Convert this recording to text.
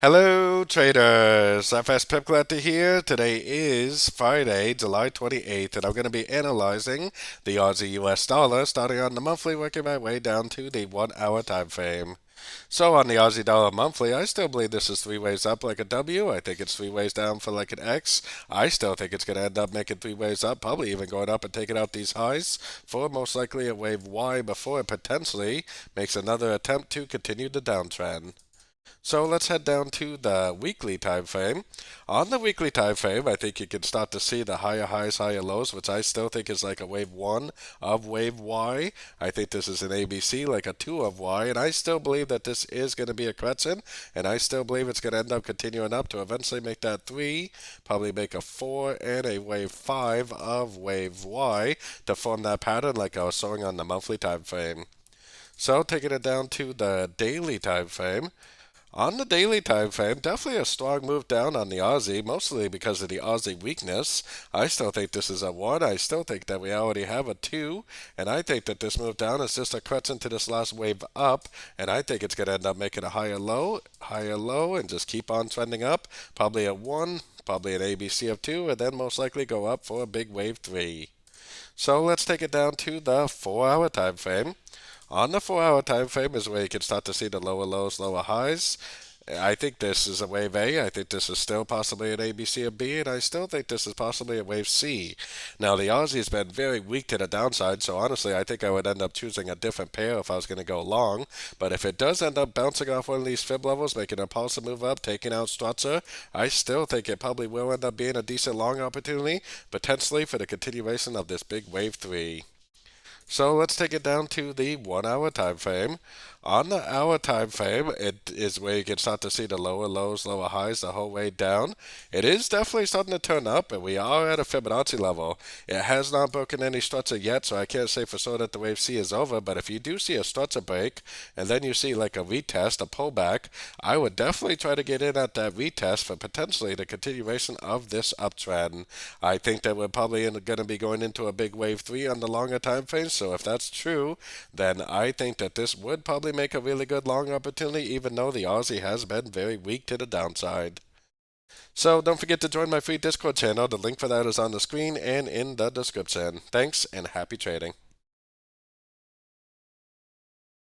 Hello, traders. FX Pip Collector here. Today is Friday, July 28th, and I'm going to be analyzing the Aussie US dollar starting on the monthly, working my way down to the 1 hour time frame. So on the Aussie dollar monthly, I still believe this is three ways up like a W. I think it's three ways down for like an X. I still think it's going to end up making three ways up, probably even going up and taking out these highs for most likely a wave Y before it potentially makes another attempt to continue the downtrend. So let's head down to the weekly time frame. On the weekly time frame, I think you can start to see the higher highs, higher lows, which I still think is like a wave 1 of wave Y. I think this is an ABC, like a 2 of Y, and I still believe that this is going to be a crescent, and I still believe it's going to end up continuing up to eventually make that 3, probably make a 4, and a wave 5 of wave Y to form that pattern like I was showing on the monthly time frame. So taking it down to the daily time frame. On the daily time frame, definitely a strong move down on the Aussie, mostly because of the Aussie weakness. I still think this is a 1. I still think that we already have a 2. And I think that this move down is just a crescent to this last wave up. And I think it's going to end up making a higher low, and just keep on trending up. Probably a 1, probably an ABC of 2, and then most likely go up for a big wave 3. So let's take it down to the 4 hour time frame. On the 4 hour time frame is where you can start to see the lower lows, lower highs. I think this is a wave A. I think this is still possibly an A, B, C, or B, and I still think this is possibly a wave C. Now, the Aussie has been very weak to the downside, so honestly, I think I would end up choosing a different pair if I was going to go long. But if it does end up bouncing off one of these fib levels, making a pulse move up, taking out Strutzer, I still think it probably will end up being a decent long opportunity, potentially for the continuation of this big wave 3. So let's take it down to the 1 hour time frame. On the hour time frame, it is where you can start to see the lower lows, lower highs the whole way down. It is definitely starting to turn up, and we are at a Fibonacci level. It has not broken any structure yet, so I can't say for sure that the wave C is over, but if you do see a structure break, and then you see like a retest, a pullback, I would definitely try to get in at that retest for potentially the continuation of this uptrend. I think that we're probably going to be going into a big wave 3 on the longer time frame, so if that's true, then I think that this would probably make a really good long opportunity, even though the Aussie has been very weak to the downside. So don't forget to join my free Discord channel. The link for that is on the screen and in the description. Thanks and happy trading.